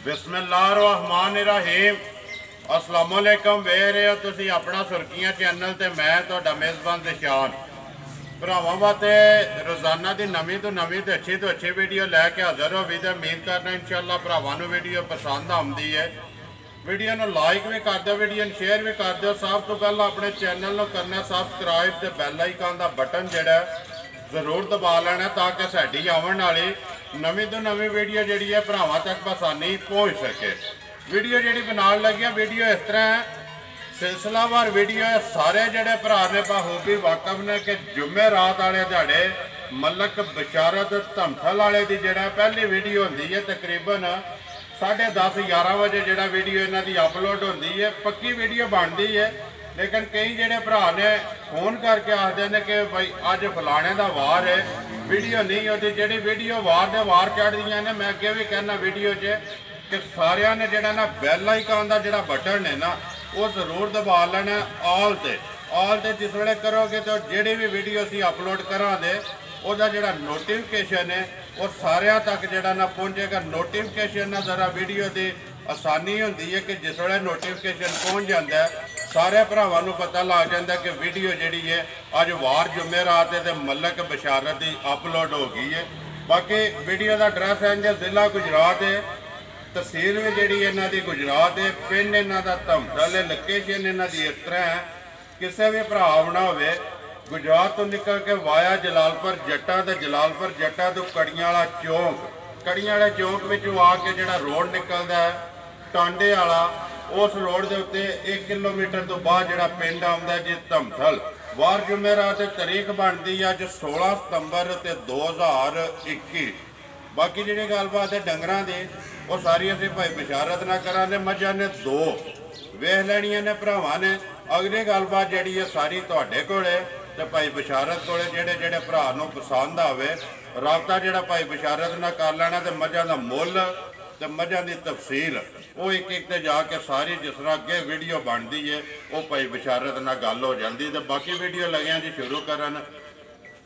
बिस्मिल्लाहिर्रहमानिर्रहीम। अस्सलामुअलैकुम। वेख रहे हो तुसी अपना सुर्खियां चैनल ते मैं तुहाडा मेज़बान दिशान भरावां वास्ते रोज़ाना की नवीं तो अच्छी वीडियो लैके हाज़र हो भी। तो उम्मीद करना इंशाअल्लाह भरावां नूं वीडियो पसंद आउंदी है। वीडियो नूं लाइक भी कर दो, वीडियो नूं शेयर भी कर दो। सब तो पहला अपने चैनल नूं करना सबसक्राइब ते बैल आइकन का बटन जिहड़ा जरूर दबा लेना ताकि साडी आने वाली नवीं तो नवीं वीडियो जी है भरावां तक आसानी पहुँच सके। वीडियो जी बना लगी वीडियो इस तरह है, सिलसिलावार वीडियो है। सारे जोड़े भरा ने बखूबी वाकफ ने कि जुम्मे रात वाले दिहाड़े मलक बशारत धमथल वाले की जोड़ा पहली वीडियो होंगी है। तकरीबन 10:30-11 बजे जोड़ा वीडियो इन्हों की अपलोड होती है। पक्की वीडियो बनती है, लेकिन कई जोड़े भरा ने फोन करके आखते हैं कि भाई अज फलाने का वार है, वीडियो नहीं होती। जी वीडियो वार दे वार चढ़दियाँ ने, मैं अगे भी कहना वीडियो च कि सारिया ने जोड़ा ना बैल आइकन का जोड़ा बटन है ना वो जरूर दबा लेना ऑल ते जिस वे करोगे तो जी भी वीडियो असी अपलोड करा दे वह जोड़ा नोटिफिकेशन है वो सारिया तक जोड़ा ना पहुँचेगा। नोटिफिकेशन ना जरा वीडियो की आसानी होती है कि जिस वे नोटिफिकेशन पहुँच जाता है सारे भरावां नूं पता लग जाता कि वीडियो जी है अज वार जुमेरात है तो मलक बशारत की अपलोड हो गई है। बाकी वीडियो का एड्रैस है जो जिला गुजरात है, तहसील भी जी इन्हों की गुजरात है, पिंड इन्हों का धमथल है, लोकेशन इन्हों की इस तरह है। किसी भी भरा आना हो गुजरात तो निकल के वाया जलालपुर जट्टा तो जलालपुर जट्टा तो कड़ियाला चौंक, कड़ियाला चौंक में आके जो रोड निकलता है टांडे वाला, उस रोड के उत्ते 1 किलोमीटर तो बाद जो पिंड आता जी धमथल। वार जुमेरात तारीख बनती है अज 16 सितंबर 2021। बाकी जी गलबात है डंगर की वो सारी असी भाई बशारत ना करा ने मझा ने 2 वेख लैनिया ने भरावां ने। अगली गलबात जी है सारी तुहाडे कोल है तो भाई बशारत को जेडे जेडे भरा नूं पसंद आवे राबता जोड़ा भाई बशारत ना कर लेना। तो मझां का मुल तो मझां की तफसील वो एक ते जाके सारी जिस तरह अगे वीडियो बनती है वो भाई बशारत ना गल हो जाती। तो बाकी वीडियो लगे जी शुरू करन।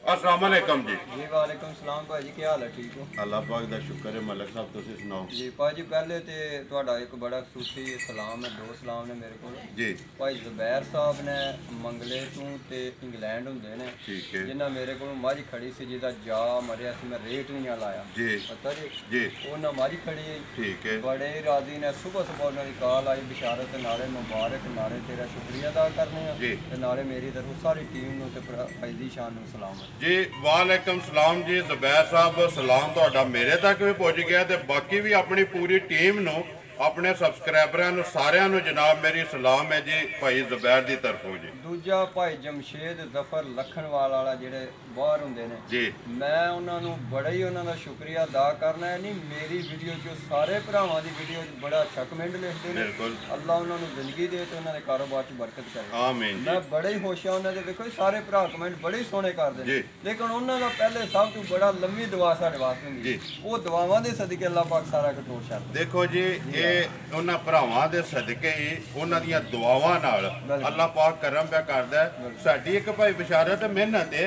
अस्सलाम वालेकुम जी। जी वालेकुम सलाम भाजी, क्या हाल है? ठीक हो? अल्लाह पाक दा शुक्र है। मलक साहब तुसीं सुनाओ जी भाजी। पहले तो तुहाडा एक बड़ा सूफी सलाम है, 2 सलाम ने मेरे को जी। भाई जुबैर साहब ने मंगले तू ते इंग्लैंड हुंदे ने, ठीक है, जिन्ना मेरे को मझ खड़ी सी जिहदा जा मरिया सी, मैं रेट भी नहीं लाया जी पता जी। उन्हें मझ खड़ी ठीक है, बड़े राजी ने। सुबह सुबह उन्होंने कॉल आई बशारत नाले मुबारक नाले तेरा शुक्रिया अदा करने जी ते नाले मेरी तरफ सारी टीम नूं ते भाई दी शान नूं सलाम है जी। वालेकुम सलाम जी। जुबैर साहब सलाम तुहाडा मेरे तक भी पहुँच गया तो बाकी भी अपनी पूरी टीम नूं अपने सबसक्राइबरां नूं सारिआं नूं जनाब मेरी सलाम है जी भाई जुबैर की तरफों जी। दूजा भाई जमशेद जफर लखनवाल वाला जेडे बाहर हुंदे ने जी, मैं उन्हां नूं बड़ा ही उन्हां दा शुक्रिया अदा करना है। नहीं मेरी वीडियो जो सारे भरावां दी वीडियो बड़ा अच्छा कमेंट लिखते हैं। बिल्कुल अल्लाह उन्हां नूं जिंदगी दे ते उन्हां दे कारोबार च बरकत करे। आमीन जी। मैं बड़े ही खुश हाँ। उन्होंने देखो सारे भरा कमेंट बड़े ही सोहने करते हैं, जी लेकिन उन्होंने का पहले सब तो बड़ा लंबी दुआ साढ़े वास्ते जी। होंगी, वो दुआवां दे सदके अल्लाह पाक सारा कटोर छड्ड। देखो जी ये उन्हां भरावां दे सदके ही उन्हां दियां दुआवां नाल अल्लाह पाक करम पे करदा है। साडी एक भाई बशारत मेहनत है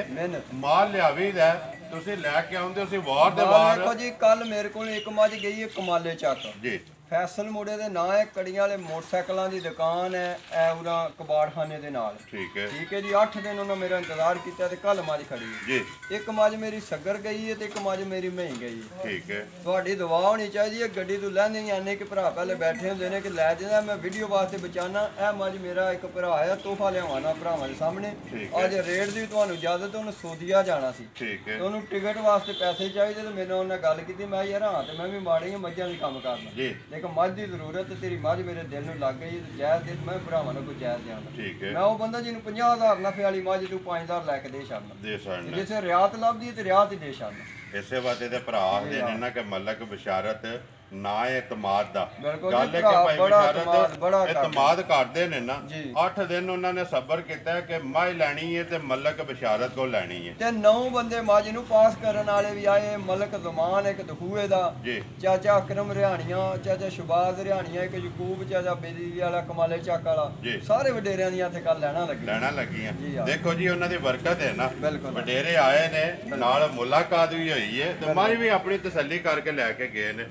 माल लियावी दा तुसीं लैके आउंदे उसी वार दे वार। देखो जी कल मेरे को एक मझ गई है कमाले चक जी, फैसल मुड़े दे नां है, कड़ियां वाले मोटरसाइकिलों की दुकान है ए उरा कबाड़खाने दे नाल। ठीक है जी। 8 दिन उन्होंने मेरा इंतजार किया ते कल मझ खड़ी है जी। एक मझ मेरी सगर गई है ते एक मझ मेरी मही गई है। ठीक है, ਤੁਹਾਡੀ ਦੁਆ ਹੋਣੀ ਚਾਹੀਦੀ ਹੈ। ਗੱਡੀ ਤੋਂ ਲੈਂਦੇ ਹੀ ਆਨੇ ਕਿ ਭਰਾ ਪਹਿਲੇ ਬੈਠੇ ਹੁੰਦੇ ਨੇ ਕਿ ਲੈ ਜਾਂਦਾ ਮੈਂ ਵੀਡੀਓ ਵਾਸਤੇ ਬਚਾਣਾ। ਇਹ ਮੱਝ ਮੇਰਾ ਇੱਕ ਭਰਾ ਆ ਤੋਹਫਾ ਲਿਆਵਾਂ ਭਰਾਵਾਂ ਦੇ ਸਾਹਮਣੇ। ਅੱਜ ਰੇਟ ਦੀ ਤੁਹਾਨੂੰ ਇਜਾਜ਼ਤ, ਉਹਨੂੰ ਸਊਦੀਆ ਜਾਣਾ ਸੀ ਠੀਕ ਤੇ ਹੈ ਉਹਨੂੰ ਟਿਕਟ ਵਾਸਤੇ ਪੈਸੇ ਚਾਹੀਦੇ ਤੇ ਮੈਨੂੰ ਉਹਨੇ ਗੱਲ ਕੀਤੀ। ਮੈਂ ਯਾਰ ਹਾਂ ਤੇ ਮੈਂ ਵੀ ਮਾੜੀਆਂ ਮੱਝਾਂ ਵੀ ਕੰਮ ਕਰਨਾ, ਜੀ ਲੇਕਿਨ ਮੱਝ ਦੀ ਜ਼ਰੂਰਤ ਤੇ ਤੇਰੀ ਮੱਝ ਮੇਰੇ ਦਿਲ ਨੂੰ ਲੱਗ ਗਈ ਤੇ ਜਾਇਜ਼ ਦਿਲ ਮੈਂ ਭਰਾਵਾਂ ਨੂੰ ਕੋਈ ਜਾਇਜ਼ ਦੇਣਾ। ਠੀਕ ਹੈ। ਮੈਂ ਉਹ ਬੰਦਾ ਜਿਹਨੂੰ 50,000 ਨਫੇ ਵਾਲੀ ਮੱਝ ਤੂੰ 5,000 ਲੈ ਕੇ ਦੇ ਛੱਡਣਾ, ਦੇ ਛੱਡਣਾ। ਜਿਸੇ ਰਿਆਤ ਲੱਭਦੀ ਹੈ ਤੇ ਰਿਆਤ ਹੀ ਦੇ ਛੱਡਣਾ। ਇਸੇ ਵਾਸਤੇ ਤੇ ਭਰਾ ਆਖਦੇ ਨੇ ਨਾ ਕਿ ਮਲਕ ਬਸ਼ਾਰਤ ना एतमाद दा बिल्कुल गल है कि भाई बशारत एतमाद करते ने ना 8 दिन उन्होंने सबर किया कि मझ लैनी है ते मलक बशारत को लैनी है ते 9 बंदे मझ नूं पास करन वाले भी आए। मलक ज़मान एक दखूए दा चाचा अकरम रिहानिया, चाचा शबाज रिहानिया, एक यकूब चाचा बेदीली वाला, कमाले चक वाला, सारे वडेरियां दी इत्थे कल लैना लगी। देखो जी उन्हां दी बरकत है ना, वडेरे आए ने नाल मुलाकात भी हुई है ते मझ भी अपनी तसल्ली करके लैके गए ने।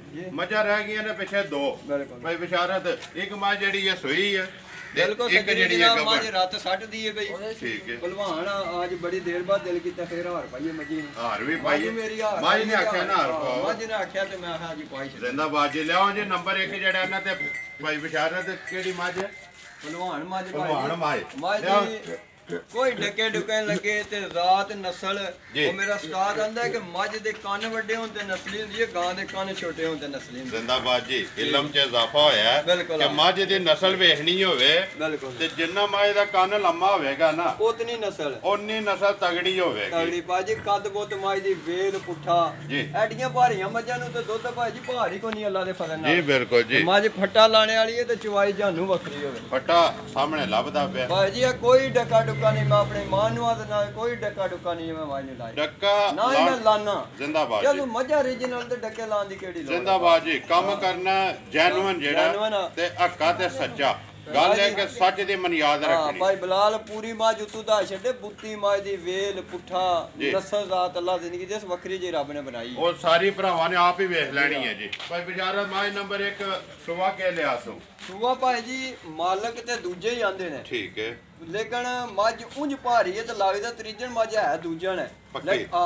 ਮੱਝਾਂ ਰਹਿ ਗਈਆਂ ਨੇ ਪਿੱਛੇ 2 ਭਾਈ ਬਿਸ਼ਾਰਤ ਇੱਕ ਮੱਝ ਜਿਹੜੀ ਹੈ ਸੂਈ ਹੈ ਬਿਲਕੁਲ ਇੱਕ ਜਿਹੜੀ ਹੈ ਮੱਝ ਰੱਤ ਸੱਟਦੀ ਹੈ ਬਈ ਠੀਕ ਹੈ ਭਲਵਾਨ ਅੱਜ ਬੜੀ ਦੇਰ ਬਾਅਦ ਦਿਲ ਕੀਤਾ ਫੇਰ ਹਾਰ ਪਾਈਏ ਮੱਝੀ ਨੂੰ ਹਾਰ ਵੀ ਪਾਈਏ ਮੱਝ ਨੇ ਆਖਿਆ ਨਾ ਹਾਰ ਪਾਓ ਮੱਝ ਨੇ ਆਖਿਆ ਤੇ ਮੈਂ ਆਖਿਆ ਜੀ ਪਾਈ ਜ਼ਿੰਦਾਬਾਦ ਜੀ ਲਿਆਓ ਜੀ ਨੰਬਰ 1 ਜਿਹੜਾ ਇਹਨਾਂ ਤੇ ਭਾਈ ਬਿਸ਼ਾਰਤ ਕਿਹੜੀ ਮੱਝ ਹੈ ਭਲਵਾਨ ਮੱਝ ਮੱਝ ਕੋਈ ਡੱਕੇ ਡੁਕੇ ਲੱਗੇ ਤੇ ਰਾਤ ਨਸਲ ਉਹ ਮੇਰਾ ਉਸਤਾਦ ਆਂਦਾ ਕਿ ਮੱਝ ਦੇ ਕੰਨ ਵੱਡੇ ਹੋਣ ਤੇ ਨਸਲੀ ਹੁੰਦੀ ਹੈ ਗਾਂ ਦੇ ਕੰਨ ਛੋਟੇ ਹੋਣ ਤੇ ਨਸਲੀ ਹੁੰਦੀ ਹੈ ਜ਼ਿੰਦਾਬਾਦ ਜੀ ਇਲਮ 'ਚ ਇਜ਼ਾਫਾ ਹੋਇਆ ਹੈ ਕਿ ਮੱਝ ਦੀ ਨਸਲ ਵੇਖਣੀ ਹੋਵੇ ਤੇ ਜਿੰਨਾ ਮੱਝ ਦਾ ਕੰਨ ਲੰਮਾ ਹੋਵੇਗਾ ਨਾ ਉਤਨੀ ਨਸਲ ਤਗੜੀ ਹੋਵੇਗੀ ਤਗੜੀ ਬਾਜੀ ਕੱਦ ਬੁੱਤ ਮੱਝ ਦੀ ਵੇਲ ਪੁੱਠਾ ਐਡੀਆਂ ਭਾਰੀਆਂ ਮੱਝਾਂ ਨੂੰ ਤੇ ਦੁੱਧ ਭਾਜੀ ਭਾਰੀ ਕੋ ਨਹੀਂ ਅੱਲਾ ਦੇ ਫਜ਼ਲ ਨਾਲ ਜੀ ਬਿਲਕੁਲ ਜੀ ਮੱਝ ਫੱਟਾ ਲਾਣੇ ਵਾਲੀ ਹੈ ਤੇ ਚਵਾਈ ਜਾਨੂੰ ਵੱਖਰੀ ਹੋਵੇ ਫੱਟਾ ਸਾਹਮਣੇ ਲੱਭਦਾ ਪਿਆ ਭਾਜੀ ਇਹ ਕੋਈ ਡੱਕਾ ਡੁੱਕਾ ਨਹੀਂ ਮੈਂ ਆਪਣੇ ਮਾਂ ਨੂੰ ਆਦ ਨਾਲ ਕੋਈ ਡੱਕਾ ਡੁੱਕਾ ਨਹੀਂ ਮੈਂ ਮੱਝ ਨੂੰ ਲਾਈ ਡੱਕਾ ਨਾ ਹੀ ਮੈਂ ਲਾਣਾ ਜ਼ਿੰਦਾਬਾਦ ਜਦੋਂ ਮੱਝਾਂ ਰੀਜਨਲ ਤੇ ਡੱਕੇ ਲਾਉਣ ਦੀ ਕਿਹੜੀ ਲੋੜ ਜ਼ਿੰਦਾਬਾਦ ਜੀ ਕੰਮ ਕਰਨਾ ਜੈਨੂਇਨ ਜਿਹੜਾ ਤੇ ਹੱਕਾ ਤੇ ਸੱਚਾ ਗੱਲ ਹੈ ਕਿ ਸੱਚ ਦੀ ਮਨਿਆਦ ਰੱਖਣੀ ਭਾਈ ਬਲਾਲ ਪੂਰੀ ਮੱਝ ਉਤੋਂ ਦਾ ਛੱਡੇ ਬੁੱਤੀ ਮੱਝ ਦੀ ਵੇਲ ਪੁੱਠਾ ਨਸਲ ਜ਼ਾਤ ਅੱਲਾ ਜ਼ਿੰਦਗੀ ਦੇ ਵੱਖਰੀ ਜੀ ਰੱਬ ਨੇ ਬਣਾਈ ਉਹ ਸਾਰੀ ਭਰਾਵਾਂ ਨੇ ਆਪ ਹੀ ਵੇਖ ਲੈਣੀ ਹੈ ਜੀ ਭਾਈ ਬਿਸ਼ਾਰਤ ਮੱਝ ਨੰਬਰ 1 ਸੁਵਾ ਕੇ ਲਿਆ ਸੁਆ ਭਾਈ ਜੀ ਮਾਲਕ ਤੇ ਦੂਜੇ ਹੀ ਆਂਦੇ ਨੇ ਠੀਕ ਹੈ ਲੇਕਿਨ ਮੱਝ ਉਂਝ ਭਾਰੀ ਹੈ ਤੇ ਲੱਗਦਾ ਤਰੀਜਣ ਮੱਝ ਹੈ ਦੂਜਣ ਹੈ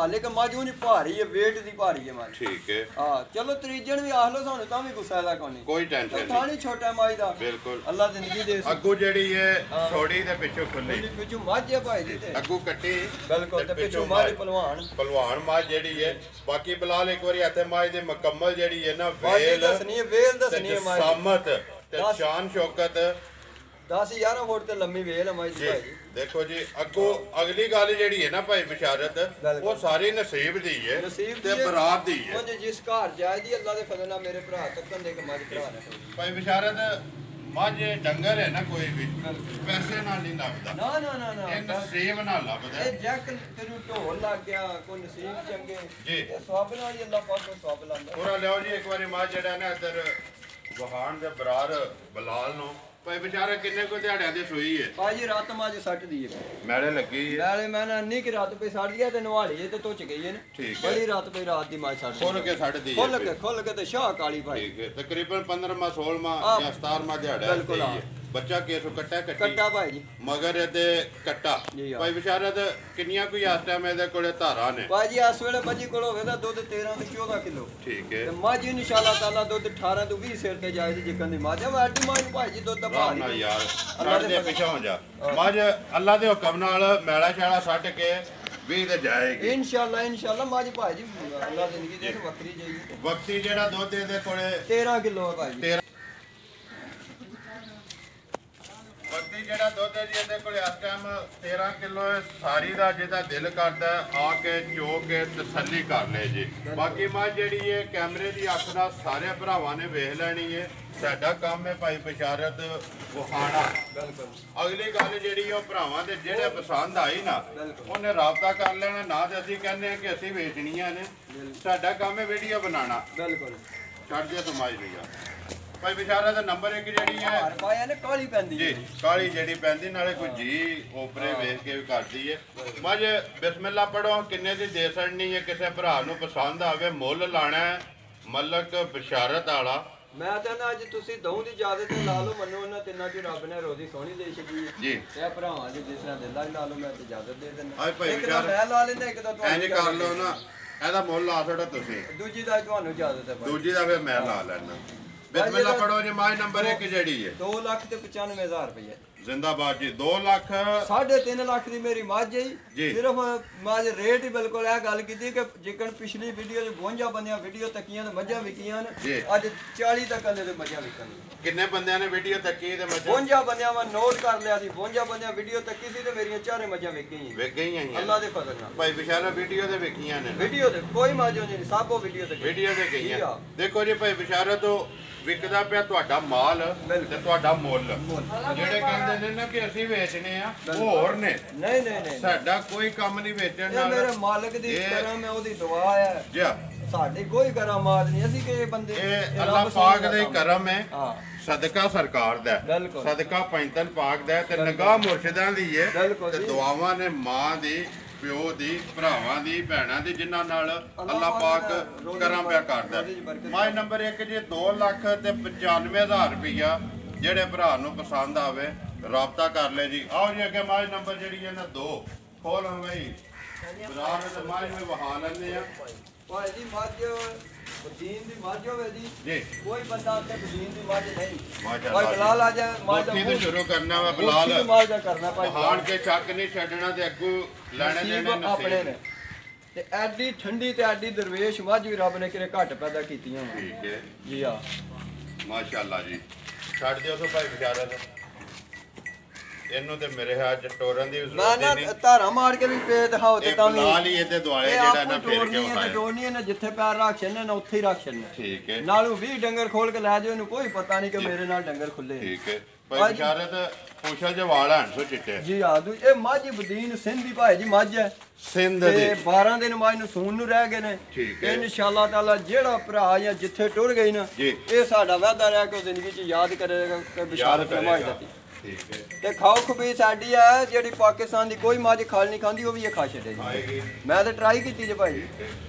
ਲੇਕਿਨ ਮੱਝ ਉਂਝ ਭਾਰੀ ਹੈ weight ਦੀ ਭਾਰੀ ਹੈ ਮੱਝ ਠੀਕ ਹੈ ਚਲੋ ਤਰੀਜਣ ਵੀ ਆਖ ਲੋ ਸਾਨੂੰ ਤਾਂ ਵੀ ਗੁੱਸਾ ਦਾ ਕੋਈ ਟੈਨਸ਼ਨ ਨਹੀਂ ਥਾਣੀ ਛੋਟਾ ਮੱਝ ਦਾ ਬਿਲਕੁਲ ਅੱਲਾ ਜ਼ਿੰਦਗੀ ਦੇ ਅੱਗੂ ਜਿਹੜੀ ਹੈ ਛੋੜੀ ਦੇ ਪਿੱਛੋਂ ਖੁੱਲੀ ਪਿੱਛੋਂ ਮੱਝ ਹੈ ਭਾਈ ਜੀ ਤੇ ਅੱਗੂ ਕੱਟੀ ਬਿਲਕੁਲ ਤੇ ਪਿੱਛੋਂ ਮੱਝ ਪਹਿਲਵਾਨ ਮੱਝ ਜਿਹੜੀ ਹੈ ਬਾਕੀ ਬਲਾਲ ਇੱਕ ਵਾਰੀ ਇੱਥੇ ਮੱਝ ਦੀ ਮੁਕੰਮਲ ਜਿਹੜੀ ਹੈ ਨਾ ਵੇਲ ਦੱਸਣੀ ਹੈ ਮੱਝ ਸਾਮਤ ਤੇ ਸ਼ਾਨ ਸ਼ੌਕਤ 10-11 ਫੁੱਟ ਤੇ ਲੰਮੀ ਵੇਲ ਹੈ ਮੱਝ ਦੀ ਭਾਈ ਦੇਖੋ ਜੀ ਅੱਗੋਂ ਅਗਲੀ ਗੱਲ ਜਿਹੜੀ ਹੈ ਨਾ ਭਾਈ ਬਿਸ਼ਾਰਤ ਉਹ ਸਾਰੀ ਨਸੀਬ ਦੀ ਹੈ ਤੇ ਬਰਾਤ ਦੀ ਹੈ ਉਹ ਜਿਸ ਘਰ ਜਾਇਦੀ ਅੱਲਾ ਦੇ ਫਜ਼ਲ ਨਾਲ ਮੇਰੇ ਭਰਾ ਤੱਕਨ ਦੇ ਇੱਕ ਮੱਝ ਭਰਾ ਨੇ ਭਾਈ ਬਿਸ਼ਾਰਤ ਮੱਝ ਡੰਗਰ ਹੈ ਨਾ ਕੋਈ ਵੀ ਪੈਸੇ ਨਾਲ ਨਹੀਂ ਲੱਭਦਾ ਨਾ ਇਹ ਨਸੀਬ ਨਾਲ ਲੱਭਦਾ ਇਹ ਜੱਕ ਤੈਨੂੰ ਢੋਲ ਲੱਗ ਗਿਆ ਕੋਈ ਨਸੀਬ ਚੰਗੇ ਜੀ ਇਹ ਸਵਾਬ ਨਾਲ ਹੀ ਅੱਲਾ ਪਾਕ ਸਵਾਬ ਲਾਂਦਾ ਪੂਰਾ ਲਿਓ ਜੀ ਇੱਕ ਵਾਰੀ ਮੱਝ ਜਿਹੜਾ ਨਾ ਇੱਧਰ ਵਹਾਣ ਦੇ ਬਰਾਰ ਬਲਾਲ ਨੂੰ ਭਾਈ ਵਿਚਾਰਾ ਕਿੰਨੇ ਕੋ ਦਿਹਾੜਿਆਂ ਦੀ ਸੋਈ ਹੈ ਭਾਜੀ ਰਾਤ ਮੱਝ ਸੱਟ ਦੀ ਹੈ ਮੈਲੇ ਲੱਗੀ ਹੈ ਮੈਲੇ ਮੈਂ ਨਾ ਨਹੀਂ ਕਿ ਰਾਤ ਪਈ ਸੜ ਗਿਆ ਤੇ ਨਵਾਲੀ ਤੇ ਧੁੱਚ ਗਈ ਹੈ ਬੜੀ ਰਾਤ ਪਈ ਰਾਤ ਦੀ ਮੱਝ ਸੜ ਖੁੱਲ ਕੇ ਸੜਦੀ ਹੈ ਖੁੱਲ ਕੇ ਤੇ ਸ਼ਾਹ ਕਾਲੀ ਭਾਈ ਠੀਕ ਹੈ ਤਕਰੀਬਨ 15ਵਾਂ 16ਵਾਂ ਜਾਂ 17ਵਾਂ ਦਿਹਾੜਾ ਬਿਲਕੁਲ ਬੱਚਾ ਕੇਸੋਂ ਕੱਟਾ ਭਾਈ ਜੀ ਮਗਰ ਇਹਦੇ ਕੱਟਾ ਭਾਈ ਵਿਚਾਰਾ ਤੇ ਕਿੰਨੀਆਂ ਕੋਈ ਇਸ ਟਾਈਮ ਇਹਦੇ ਕੋਲੇ ਧਾਰਾਂ ਨੇ ਭਾਈ ਜੀ ਇਸ ਵੇਲੇ ਬੱਜੀ ਕੋਲ ਹੋਵੇ ਤਾਂ ਦੁੱਧ 13 ਤੋਂ 14 ਕਿਲੋ ਠੀਕ ਹੈ ਤੇ ਮੱਝ ਇਨਸ਼ਾਅੱਲਾ ਤਾਲਾ ਦੁੱਧ 18 ਤੋਂ 20 ਸਿਰ ਤੇ ਜਾਏ ਜਿੱਕਣ ਦੀ ਮੱਝ ਹੈ ਵਾਡੀ ਮੱਝ ਭਾਈ ਜੀ ਦੁੱਧ ਦਾ ਭਾਅ ਨਹੀਂ ਯਾਰ ਛੱਡ ਦੇ ਪਿੱਛੇ ਹੋ ਜਾ ਮੱਝ ਅੱਲਾ ਦੇ ਹੁਕਮ ਨਾਲ ਮੈਲਾ ਛਾਲਾ ਛੱਡ ਕੇ ਵੀ ਤੇ ਜਾਏਗੀ ਇਨਸ਼ਾਅੱਲਾ ਮੱਝ ਭਾਈ ਜੀ ਅੱਲਾ ਜ਼ਿੰਦਗੀ ਦੇ ਵੱਖਰੀ ਜਾਏਗੀ ਵਕਤੀ ਜਿਹੜਾ ਦੁੱਧ ਇਹਦੇ ਕੋਲੇ 13 ਕਿਲੋ ਹੈ ਭਾਈ ਜੀ ਬੱਤੀ ਜਿਹੜਾ ਦੁੱਧ ਹੈ ਜੀ ਇਹਦੇ ਕੋਲ ਇਸ ਟਾਈਮ 13 ਕਿਲੋ ਹੈ ਸਾਰੀ ਦਾ ਜਿਹਦਾ ਦਿਲ ਕਰਦਾ ਆ ਕੇ ਚੋ ਕੇ ਤਸੱਲੀ ਕਰ ਲੈ ਜੀ ਬਾਕੀ ਮੱਝ ਜਿਹੜੀ ਹੈ ਕੈਮਰੇ ਦੀ ਅੱਖ ਨਾਲ ਸਾਰੇ ਭਰਾਵਾਂ ਨੇ ਵੇਖ ਲੈਣੀ ਹੈ ਸਾਡਾ ਕੰਮ ਹੈ ਭਾਈ ਬਿਸ਼ਾਰਤ ਵਖਾਣਾ ਬਿਲਕੁਲ ਅਗਲੀ ਗੱਲ ਜਿਹੜੀ ਉਹ ਭਰਾਵਾਂ ਦੇ ਜਿਹੜੇ ਪਸੰਦ ਆਈ ਨਾ ਉਹਨੇ ਰਾਬਤਾ ਕਰ ਲੈਣਾ ਨਾ ਤੇ ਅਸੀਂ ਕਹਿੰਦੇ ਆ ਕਿ ਅਸੀਂ ਵੇਚਣੀਆਂ ਨੇ ਸਾਡਾ ਕੰਮ ਹੈ ਵੀਡੀਓ ਬਣਾਉਣਾ ਬਿਲਕੁਲ ਛੱਡ ਦਿਓ ਸਮਾਜ ਲਿਆ ਭਾਈ ਬਿਸ਼ਾਰਾ ਦਾ ਨੰਬਰ 1 ਜਿਹੜੀ ਹੈ ਪਾਇਆ ਨੇ ਕਾਲੀ ਪੈਂਦੀ ਜੀ ਕਾਲੀ ਜਿਹੜੀ ਪੈਂਦੀ ਨਾਲੇ ਕੋਈ ਜੀ ਉਪਰੇ ਵੇਖ ਕੇ ਵੀ ਕਰਦੀ ਹੈ ਮੱਝ ਬਿਸਮਿਲ੍ਲਾ ਪੜੋ ਕਿੰਨੇ ਦੀ ਦੇ ਛੜਨੀ ਹੈ ਕਿਸੇ ਭਰਾ ਨੂੰ ਪਸੰਦ ਆਵੇ ਮੁੱਲ ਲਾਣਾ ਮਲਕ ਬਿਸ਼ਾਰਤ ਵਾਲਾ ਮੈਂ ਤਾਂ ਨਾ ਅੱਜ ਤੁਸੀਂ ਦਊ ਦੀ ਇਜਾਜ਼ਤ ਲਾ ਲਓ ਮੰਨੋ ਉਹਨਾਂ ਤਿੰਨਾਂ ਚ ਰੱਬ ਨੇ ਰੋਜ਼ੀ ਸੋਹਣੀ ਦੇ ਛੱਡੀ ਜੀ ਇਹ ਭਰਾਵਾਂ ਦੀ ਜਿਸ ਤਰ੍ਹਾਂ ਦਿਲਾਂ ਲਾ ਲਓ ਮੈਂ ਇਜਾਜ਼ਤ ਦੇ ਦਿੰਦਾ ਆਏ ਭਾਈ ਬਿਸ਼ਾਰਤ ਮੈਂ ਲਾ ਲੈਂਦਾ ਇੱਕ ਤਾਂ ਤੁਹਾਨੂੰ ਐਂ ਕਰ ਲਓ ਨਾ ਇਹਦਾ ਮੁੱਲ ਲਾ ਛੜੋ ਤੁਸੀਂ ਦੂਜੀ ਦਾ ਤੁਹਾਨੂੰ ਇਜਾਜ਼ਤ ਹੈ ਦੂਜੀ ਦਾ ਫਿਰ ਮੈਂ ਲਾ ਲੈਣਾ ਬਿਸਮਿਲ੍ਲਾ ਪੜੋ ਜੀ ਮਾਝ ਨੰਬਰ 1 ਜਿਹੜੀ ਹੈ 2,95,000 ਰੁਪਏ ਜ਼ਿੰਦਾਬਾਦ ਜੀ 2 ਲੱਖ 3.5 ਲੱਖ ਦੀ ਮੇਰੀ ਮੱਝ ਹੈ ਸਿਰਫ ਮੱਝ ਰੇਟ ਹੀ ਬਿਲਕੁਲ ਇਹ ਗੱਲ ਕੀਤੀ ਕਿ ਜਿੱਕਣ ਪਿਛਲੀ ਵੀਡੀਓ 'ਚ 52 ਬੰਦਿਆਂ ਵੀਡੀਓ ਤੱਕੀਆਂ ਤੇ ਮੱਝਾਂ ਵਿਕੀਆਂ ਨੇ ਅੱਜ 40 ਤੱਕ ਦੇ ਮੱਝਾਂ ਵਿਕਣ ਕਿੰਨੇ ਬੰਦਿਆਂ ਨੇ ਵੀਡੀਓ ਤੱਕੀ ਤੇ ਮੱਝਾਂ 52 ਬੰਦਿਆਂ ਮੈਂ ਨੋਟ ਕਰ ਲਿਆ ਸੀ 52 ਬੰਦਿਆਂ ਵੀਡੀਓ ਤੱਕੀ ਸੀ ਤੇ ਮੇਰੀਆਂ ਚਾਰੇ ਮੱਝਾਂ ਵਿਕ ਗਈਆਂ ਅੱਲਾ ਦੇ ਫਜ਼ਲ ਨਾਲ ਭਾਈ ਵਿਸ਼ਾਲਾ ਵੀਡੀਓ ਤੇ ਵੇਖੀਆਂ ਨੇ ਵੀਡੀਓ ਤੇ ਕੋਈ ਮੱਝ ਨਹੀਂ ਸਭ ਉਹ ਵੀਡੀਓ ਤੇ ਗਈਆਂ ਦੇਖੋ ਜੀ ਭਾਈ ਵਿਸ਼ਾਲਾ ਤੋਂ ਵਿਕਦਾ ਪਿਆ ਤੁਹਾਡਾ ਮਾਲ ਤੇ ਤੁਹਾਡਾ ਮੁੱਲ ਜਿਹੜੇ ਕਹਿੰਦੇ ਨੇ ਨਾ ਕਿ ਅਸੀਂ ਵੇਚਨੇ ਆ ਉਹ ਹੋਰ ਨੇ ਨਹੀਂ ਸਾਡਾ ਕੋਈ ਕੰਮ ਨਹੀਂ ਵੇਚਣ ਨਾਲ ਮੇਰੇ ਮਾਲਕ ਦੀ ਕਰਮ ਹੈ ਉਹਦੀ ਦੁਆ ਹੈ ਜੀ ਸਾਡੀ ਕੋਈ ਕਰਾਮਾਤ ਨਹੀਂ ਅਸੀਂ ਕਿ ਬੰਦੇ ਇਹ ਅੱਲਾਹ ਪਾਕ ਦੇ ਕਰਮ ਹੈ ਸਦਕਾ ਸਰਕਾਰ ਦਾ ਸਦਕਾ ਪੈਂਤਨ ਪਾਕ ਦਾ ਤੇ ਨਿਗਾਹ ਮੁਰਸ਼ਿਦਾਂ ਦੀ ਹੈ ਤੇ ਦੁਆਵਾਂ ਨੇ ਮਾਂ ਦੀ ਪਿਓ ਦੀ, ਭਰਾਵਾਂ ਦੀ, ਭੈਣਾਂ ਦੀ, ਜਿਨ੍ਹਾਂ ਨਾਲ ਅੱਲਾ ਪਾਕ ਕਰਮ ਪਿਆ ਕਰਦਾ। ਮੱਝ ਨੰਬਰ 1 ਜੀ 2,95,000 ਰੁਪਈਆ। ਜਿਹੜੇ ਭਰਾ ਨੂੰ ਪਸੰਦ ਆਵੇ ਰਾਬਤਾ ਕਰ ਲੈ ਜੀ। ਆਓ ਜੀ ਅੱਗੇ ਮੱਝ ਨੰਬਰ ਜਿਹੜੀ ਹੈ ਨਾ 2 ਖੋਲ ਹਮਈ ਬਰਾਰ ਦੇ ਮੱਝ ਨੂੰ ਵਹਾ ਲੈਂਦੇ ਆ। ਭਾਈ ਜੀ ਮੱਝ ਬਦੀਨ ਦੀ ਮੱਝ ਹੋਵੇ ਜੀ, ਕੋਈ ਬੰਦਾ ਉੱਥੇ ਬਦੀਨ ਦੀ ਮੱਝ ਨਹੀਂ। ਮਾਸ਼ਾਅੱਲਾ ਭਾਈ ਬਲਾਲ ਆ ਜਾ ਮੱਝ ਦਾ ਤੋਂ ਸ਼ੁਰੂ ਕਰਨਾ ਵਾ ਬਲਾਲ। ਮੱਝ ਦਾ ਕਰਨਾ ਭਾਈ ਹਾਣ ਕੇ ਚੱਕ ਨਹੀਂ ਛੱਡਣਾ ਤੇ ਅੱਗੂ ਲੈਣੇ ਦੇਣੇ ਆਪਣੇ ਨੇ। ਤੇ ਐਡੀ ਠੰਡੀ ਤੇ ਐਡੀ ਦਰਵੇਸ਼ ਮੱਝ ਵੀ ਰੱਬ ਨੇ ਕਿਰੇ ਘੱਟ ਪੈਦਾ ਕੀਤੀਆਂ। ਠੀਕ ਹੈ ਜੀ ਆ ਮਾਸ਼ਾਅੱਲਾ ਜੀ। ਛੱਡ ਦਿਓ ਸੋ ਭਾਈ ਵਿਚਾਰਾ ਇਹਨੂੰ ਤੇ ਮੇਰੇ ਹੱਥ ਟੋਰਨ ਦੀ ਜ਼ਰੂਰਤ ਨਹੀਂ। ਨਾ ਧਾਰਾ ਮਾਰ ਕੇ ਵੀ ਪੇ ਦਿਖਾਓ ਤੇ ਤਾਂ ਵੀ ਨਾਲ ਹੀ ਇਹਦੇ ਦੁਆਲੇ ਜਿਹੜਾ ਨਾ ਫੇਰ ਕੇ ਵਿਖਾਇਆ। ਟੋਰਨੀ ਨੇ ਜਿੱਥੇ ਪੈਰ ਰੱਖ ਛੱਡਣੇ ਨਾ ਉੱਥੇ ਹੀ ਰੱਖ ਛੱਡਣੇ। ਠੀਕ ਹੈ। ਨਾਲੋਂ 20 ਡੰਗਰ ਖੋਲ ਕੇ ਲੈ ਜਾਓ, ਇਹਨੂੰ ਕੋਈ ਪਤਾ ਨਹੀਂ ਕਿ ਮੇਰੇ ਨਾਲ ਡੰਗਰ ਖੁੱਲੇ। ਠੀਕ ਹੈ ਭਾਈ ਵਿਚਾਰੇ ਤੇ ਪੁੱਛਾ ਜੇ ਵਾਲ ਹਣ ਸੋ ਚਿੱਟੇ। ਜੀ ਆ ਇਹ ਮੱਝ ਬਦੀਨ ਸਿੰਧ ਦੀ ਭਾਈ ਜੀ ਮੱਝ ਹੈ। ਸਿੰਧ ਦੇ 12 ਦਿਨ ਮੱਝ ਨੂੰ ਸੂਣ ਨੂੰ ਰਹਿ ਗਏ ਨੇ। ਠੀਕ ਹੈ। ਇਨਸ਼ਾਅੱਲਾ ਤਾਲਾ ਜਿਹੜਾ ਭਰਾ ਜਾਂ ਜਿੱਥੇ ਟੁਰ ਗਈ ਨਾ ਇਹ ਸਾਡਾ ਵਾਅਦਾ ਰਿਹਾ ਕਿ ਉਹ ਜ਼ਿੰਦਗੀ 'ਚ ਯਾਦ ਕਰੇਗਾ ਕਿ ਬਿਸ਼ਾਰਤ ਫਰਮਾਈ ਦਿੱਤੀ। ਠੀਕ ਹੈ। ਤੇ ਖਾਓ ਖਬੀ ਸਾਡੀ ਹੈ ਜਿਹੜੀ ਪਾਕਿਸਤਾਨ ਦੀ ਕੋਈ ਮੱਝ ਖਲ ਨਹੀਂ ਖਾਂਦੀ, ਉਹ ਵੀ ਇਹ ਖਾ ਛੱਡੇ ਜੀ। ਮੈਂ ਤਾਂ ਟਰਾਈ ਕੀਤੀ ਜੇ ਭਾਈ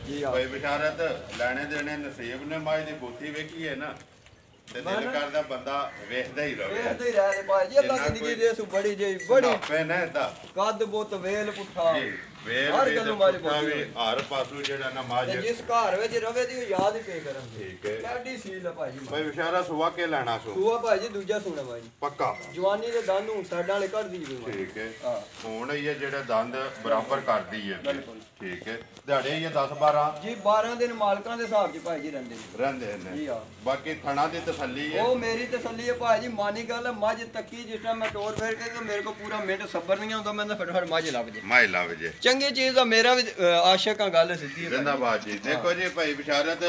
ਜੀ। ਆ ਭਾਈ ਵਿਚਾਰਤ ਲੈਣੇ ਦੇਣੇ ਨਸੀਬ ਨੇ ਮੱਝ ਦੀ ਬੋਤੀ ਵੇਖੀ ਹੈ ਨਾ ਤੇ ਦਿਲ ਕਰਦਾ ਬੰਦਾ ਵੇਖਦਾ ਹੀ ਰਹੇ। ਵੇਖਦੇ ਹੀ ਰਹੇ ਭਾਈ ਜੀ। ਅੱਲਾ ਜ਼ਿੰਦਗੀ ਦੇ ਸੂ ਬੜੀ ਜੀ ਬੜੀ ਪੈਨੇ ਦਾ ਕੱਦ ਬੁੱਤ ਵੇਲ ਪੁੱਠਾ ਵੇਲ ਹਰ ਗੱਲੋਂ ਮੱਝ ਵੀ ਹਰ ਪਾਸੋਂ ਜਿਹੜਾ ਨਾ ਮੱਝ ਜਿਸ ਘਰ ਵਿੱਚ ਰਵੇ ਦੀ ਉਹ ਯਾਦ ਹੀ ਪੇ ਕਰਨ। ਠੀਕ ਹੈ। ਕਿੱਡੀ ਸੀਲ ਹੈ ਭਾਈ ਜੀ। ਭਾਈ ਵਿਚਾਰਾ ਸੁਵਾ ਕੇ ਲੈਣਾ ਸੋ ਸੂਆ ਭਾਈ ਜੀ ਦੂਜਾ ਸੂਣਾ ਭਾਈ ਜੀ ਪੱਕਾ ਜਵਾਨੀ ਦੇ ਦੰਦ ਹੁਣ ਸਾਡਾਂ ਵਾਲੇ ਕੱਢ ਦੀ ਜੀ। ਠੀਕ ਹੈ। ਹਾਂ ਹੁਣ ਇਹ ਜਿਹੜਾ ਦੰਦ ਬਰਾਬਰ ਕਰਦੀ ਹੈ। ਬਿਲਕੁਲ ਠੀਕ ਹੈ। ਦਿਹਾੜੇ ਇਹ 10-12 ਜੀ 12 ਦਿਨ ਮਾਲਕਾਂ ਦੇ ਹਿਸਾਬ 'ਚ ਭਾਈ ਜੀ ਰਹਿੰਦੇ ਨੇ ਜੀ। ਆ ਬਾਕੀ ਥਣਾ ਦੀ ਤਸੱਲੀ ਹੈ। ਉਹ ਮੇਰੀ ਤਸੱਲੀ ਹੈ ਭਾਈ ਜੀ। ਮਾਨੀ ਗੱਲ ਹੈ ਮੱਝ ਤੱਕੀ ਜਿਸ ਟਾਈਮ ਮੈਂ ਟੋਰ ਫੇਰ ਕੇ ਮੇਰੇ ਕੋਲ ਪੂਰਾ ਮਿੰਟ ਸਬਰ ਨਹੀਂ ਆਉਂਦਾ, ਮੈਂ ਤਾਂ ਫਟਾਫਟ ਮੱਝ ਲੱਭ ਜੇ ਮਾਈ ਲੱਭ ਜੇ। ਚੰਗੀ ਚੀਜ਼ ਦਾ ਮੇਰਾ ਵੀ ਆਸ਼ਿਕਾਂ ਗੱਲ ਸਿੱਧੀ ਹੈ ਜਿੰਦਾਬਾਦ ਜੀ। ਦੇਖੋ ਜੀ ਭਾਈ ਬਿਸ਼ਾਰਤ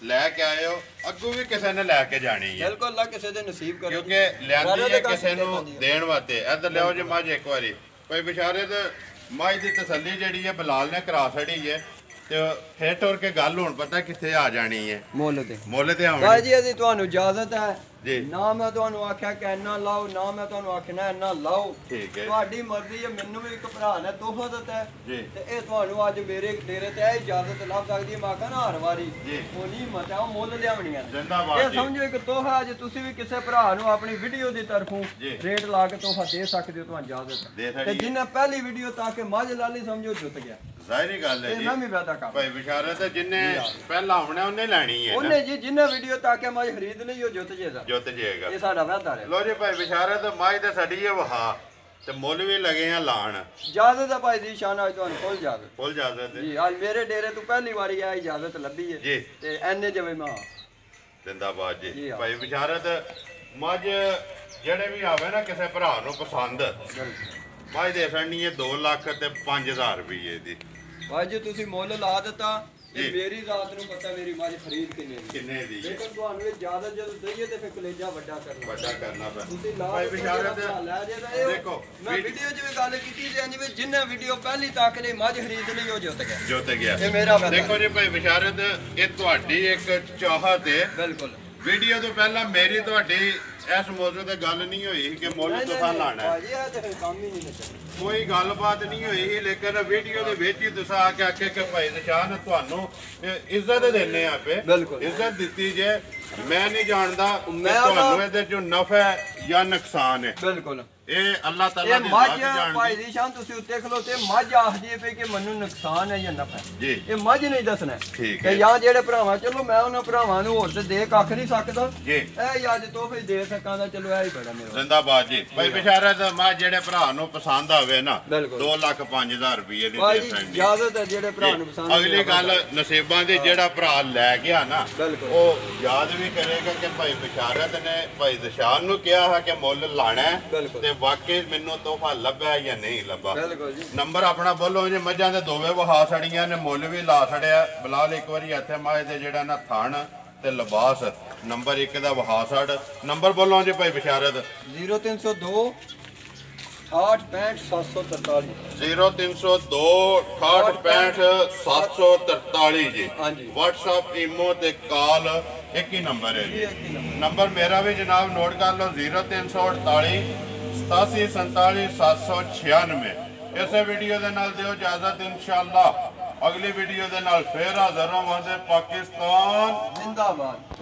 ਲੈ ਕੇ ਆਇਓ, ਅੱਗੋਂ ਵੀ ਕਿਸੇ ਨੇ ਲੈ ਕੇ ਜਾਣੀ ਹੈ। ਬਿਲਕੁਲ ਅੱਲਾ ਕਿਸੇ ਦੇ ਨਸੀਬ ਕਰੇ ਕਿਉਂਕਿ ਲਿਆਂਦੀ ਹੈ ਕਿਸੇ ਨੂੰ ਦੇਣ ਵਾਸਤੇ। ਇੱਧਰ ਲਿਆਓ ਜੀ ਮੱਝ ਇੱਕ ਵਾਰੀ। ਭਾਈ ਬਿਸ਼ਾਰਤ ਮੱਝ ਦੀ ਤਸੱਲੀ ਜਿਹੜੀ ਹੈ ਬਲਾਲ ਨੇ ਕਰਾ ਛੜੀ ਹੈ ਤੇ ਫੇਰ ਟੁਰ ਕੇ ਗੱਲ ਹੁਣ ਪਤਾ ਕਿੱਥੇ ਆ ਜਾਣੀ ਹੈ। ਮੁੱਲ ਤੇ ਆਉਣੀ ਭਾਈ ਜੀ। ਅਸੀਂ ਤੁਹਾਨੂੰ ਇਜਾਜ਼ਤ ਹੈ ਜੀ। ਨਾ ਮੈਂ ਤੁਹਾਨੂੰ ਆਖਿਆ ਕਿ ਇੰਨਾ ਲਾਓ, ਨਾ ਮੈਂ ਤੁਹਾਨੂੰ ਆਖਣਾ ਇੰਨਾ ਲਾਓ। ਠੀਕ ਹੈ। ਤੁਹਾਡੀ ਮਰਜ਼ੀ ਹੈ। ਮੈਨੂੰ ਵੀ ਇੱਕ ਭਰਾ ਨੇ ਤੋਹਫਾ ਦਿੱਤਾ ਹੈ ਜੀ ਤੇ ਇਹ ਤੁਹਾਨੂੰ ਅੱਜ ਮੇਰੇ ਡੇਰੇ ਤੇ ਇਹ ਇਜਾਜ਼ਤ ਲੱਭ ਸਕਦੀ ਹੈ। ਮੈਂ ਕਹਾਂ ਹਰ ਵਾਰੀ ਉਹ ਨਹੀਂ ਮਚਾਓ ਮੁੱਲ ਲਿਆਉਣੀਆਂ। ਜਿੰਦਾਬਾਦ ਇਹ ਸਮਝੋ ਇੱਕ ਤੋਹਫਾ ਅੱਜ ਤੁਸੀਂ ਵੀ ਕਿਸੇ ਭਰਾ ਨੂੰ ਆਪਣੀ ਵੀਡੀਓ ਦੀ ਤਰਫੋਂ ਰੇਟ ਲਾ ਕੇ ਤੋਹਫਾ ਦੇ ਸਕਦੇ ਹੋ, ਤੁਹਾਨੂੰ ਇਜਾਜ਼ਤ ਹੈ। ਤੇ ਜਿੰਨੇ ਪਹਿਲੀ ਵੀਡੀਓ ਤਾਂ ਕਿ ਮੱਝ ਲਾਲੀ ਸਮਝੋ ਜੁੱਤ ਗਿਆ। ਜ਼ਾਹਿਰੀ ਗੱਲ ਹੈ ਜੀ। ਮੈਂ ਵੀ ਵਾਦਾ ਕਰ ਭਾਈ ਬਿਸ਼ਾਰਤ ਜਿੰਨੇ ਪਹਿਲਾਂ ਆਉਣਾ ਉਹਨੇ ਲੈਣੀ ਹੈ ਉਹਨੇ ਜੀ ਜਿੰਨੇ ਵੀਡੀਓ ਤਾਂ ਕਿ ਮੱਝ ਖਰੀਦ ਲਈ ਉਹ ਜੁੱਤ ਜੇਗਾ। ਇਹ ਸਾਡਾ ਵਾਦਾ ਹੈ। ਲੋ ਜੀ ਭਾਈ ਬਿਸ਼ਾਰਤ ਮੱਝ ਤੇ ਸਾਡੀ ਹੈ ਵਹਾ ਤੇ ਮੁੱਲ ਵੀ ਲਗੇ ਆ ਲਾਣ। ਇਜਾਜ਼ਤ ਹੈ ਭਾਈ ਜੀ ਸ਼ਾਨ ਅੱਜ ਤੁਹਾਨੂੰ ਫੁੱਲ ਇਜਾਜ਼ਤ ਜੀ। ਅੱਜ ਮੇਰੇ ਡੇਰੇ ਤੋਂ ਪਹਿਲੀ ਵਾਰੀ ਆ ਇਜਾਜ਼ਤ ਲੱਭੀ ਹੈ ਜੀ ਤੇ ਐਨੇ ਜਿਵੇਂ ਮੈਂ ਜਿੰਦਾਬਾਦ ਜੀ। ਭਾਈ ਬਿਸ਼ਾਰਤ ਮੱਝ ਜਿਹੜੇ ਵੀ ਆਵੇ ਨਾ ਕਿਸੇ ਭਰਾ ਨੂੰ ਪਸੰਦ ਮੱਝ ਦੇ ਸੜਨੀ ਹੈ 2,05,000 ਰੁਪਏ ਦੀ। ਭਾਈ ਜੀ ਤੁਸੀਂ ਮੁੱਲ ਲਾ ਦਿੱਤਾ ਇਹ ਮੇਰੀ ਰਾਤ ਨੂੰ ਪਤਾ ਮੇਰੀ ਮੱਝ ਖਰੀਦ ਕਿੰਨੇ ਦੀ ਲੇਕਿਨ ਤੁਹਾਨੂੰ ਇਹ ਇਜਾਜ਼ਤ ਜਦੋਂ ਦਈਏ ਤੇ ਫਿਰ ਕਲੇਜਾ ਵੱਡਾ ਕਰਨਾ ਪੈਂਦਾ। ਤੁਸੀਂ ਲਾ ਭਾਈ ਬਿਸ਼ਾਰਤ ਲੈ ਜੇ ਤਾਂ ਦੇਖੋ ਮੈਂ ਵੀਡੀਓ ਜਿਵੇਂ ਗੱਲ ਕੀਤੀ ਤੇ ਜਿਵੇਂ ਜਿੰਨੇ ਵੀਡੀਓ ਪਹਿਲੀ ਤੱਕ ਲਈ ਮੱਝ ਖਰੀਦ ਲਈ ਉਹ ਜਿੱਤ ਗਿਆ। ਇਹ ਮੇਰਾ ਦੇਖੋ ਜੀ ਭਾਈ ਬਿਸ਼ਾਰਤ ਇਹ ਤੁਹਾਡੀ ਇੱਕ ਚਾਹਤ ਹੈ। ਬਿਲਕੁਲ ਵੀਡੀਓ ਤੋਂ ਪਹਿਲਾਂ ਮੇਰੀ ਤੁਹਾਡੀ ਇਸ ਮੌਜੂ ਤੇ ਗੱਲ ਨਹੀਂ ਹੋਈ ਕਿ ਮੁੱਲ ਤੁਸੀਂ ਲਾਣਾ ਹੈ। ਭਾਜੀ ਇਹ ਤੇ ਕੰਮ ਹੀ ਨਹੀਂ ਕੋਈ ਗੱਲਬਾਤ ਨਹੀਂ ਹੋਈ ਲੇਕਿਨ ਵੀਡੀਓ ਦੇ ਵਿੱਚ ਹੀ ਤੁਸੀਂ ਆ ਕੇ ਆਖੇ ਕਿ ਭਾਈ ਨਿਸ਼ਾਨ ਤੁਹਾਨੂੰ ਇੱਜ਼ਤ ਦਿੰਨੇ ਆਪੇ ਇੱਜ਼ਤ ਦਿੱਤੀ ਜੇ। ਮੈਂ ਨਹੀਂ ਜਾਣਦਾ ਤੁਹਾਨੂੰ ਇਹਦੇ ਚੋਂ ਨਫਾ ਜਾਂ ਨੁਕਸਾਨ ਹੈ। ਬਿਲਕੁਲ ਇਹ ਅੱਲਾਹ ਤਾਲਾ ਦੀ ਜ਼ਾਤ ਜਾਣਦੀ। ਭਾਈ ਜੀ ਸ਼ਾਨ ਤੁਸੀਂ ਉੱਤੇ ਖਲੋਤੇ ਮੱਝ ਆਖਦੀ ਹੈ ਕਿ ਮੈਨੂੰ ਨੁਕਸਾਨ ਹੈ ਜਾਂ ਨਫਾ ਜੀ। ਇਹ ਮੱਝ ਨਹੀਂ ਦੱਸਣਾ ਠੀਕ ਹੈ। ਜਾਂ ਜਿਹੜੇ ਭਰਾਵਾਂ ਚਲੋ ਮੈਂ ਉਹਨਾਂ ਭਰਾਵਾਂ ਨੂੰ ਹੋਰ ਤੇ ਦੇ ਕੱਖ ਨਹੀਂ ਸਕਦਾ ਜੀ। ਇਹ ਅੱਜ ਤੋਹਫੇ ਦੇ ਸਕਾਂ ਦਾ ਚਲੋ ਇਹ ਹੀ ਬੜਾ ਮੇਰਾ। ਜ਼ਿੰਦਾਬਾਦ ਜੀ। ਭਾਈ ਬਿਸ਼ਾਰਤ ਮੈਂ ਜਿਹੜੇ ਭਰਾ ਨੂੰ ਪਸੰਦ ਆਵੇ ਨਾ 2,05,000 ਰੁਪਏ ਦੀ ਭਾਈ ਇਜਾਜ਼ਤ ਹੈ ਜਿਹੜੇ ਭਰਾ ਨੂੰ ਪਸੰਦ। ਅਗਲੀ ਗੱਲ ਨਸੀਬਾਂ ਦੀ ਜਿਹੜਾ ਭਰਾ ਲੈ ਗਿਆ ਨਾ ਉਹ ਯਾਦ ਵੀ ਕਰੇਗਾ ਕਿ ਭਾਈ ਬਿਸ਼ਾਰਤ ਨੇ ਭਾਈ ਦਸ਼ਾਨ ਨੂੰ ਕਿਹਾ ਹੈ ਕਿ ਮੁੱਲ ਲਾਣਾ ਤੇ ਵਾਕਈ ਮੈਨੂੰ ਤੋਹਫਾ ਲੱਭਿਆ ਜਾਂ ਨਹੀਂ ਲੱਭਾ। ਨੰਬਰ ਆਪਣਾ ਬੋਲੋ ਜੀ। ਮੱਝਾਂ ਦੇ ਦੋਵੇਂ ਵਹਾ ਛੜੀਆਂ ਨੇ ਮੁੱਲ ਵੀ ਲਾ ਛੜਿਆ। ਬਲਾਲ ਇੱਕ ਵਾਰੀ ਇੱਥੇ ਮੱਝ ਦੇ ਜਿਹੜਾ ਨਾ ਥਣ ਤੇ ਲਿਬਾਸ ਨੰਬਰ 1 ਦਾ ਵਹਾ ਛੜ। ਨੰਬਰ ਬੋਲੋ ਜੀ ਭਾਈ ਬਿਸ਼ਾਰਤ 0302 6865 743 0302 6865 ਜੀ। WhatsApp ਈਮੋ ਤੇ ਕਾਲ ਇੱਕ ਹੀ ਨੰਬਰ ਹੈ ਜੀ। ਨੰਬਰ ਮੇਰਾ ਵੀ ਜਨਾਬ ਨੋਟ ਕਰ ਲਓ 0348 8747 796। ਇਸੇ ਵੀਡੀਓ ਦੇ ਨਾਲ ਦਿਓ ਇਜਾਜ਼ਤ ਇਨਸ਼ਾਅੱਲਾ। ਅਗਲੀ ਵੀਡੀਓ ਦੇ ਨਾਲ ਫੇਰ ਹਾਜ਼ਰ ਹੋਵਾਂਗੇ। ਪਾਕਿਸਤਾਨ ਜ਼ਿੰਦਾਬਾਦ।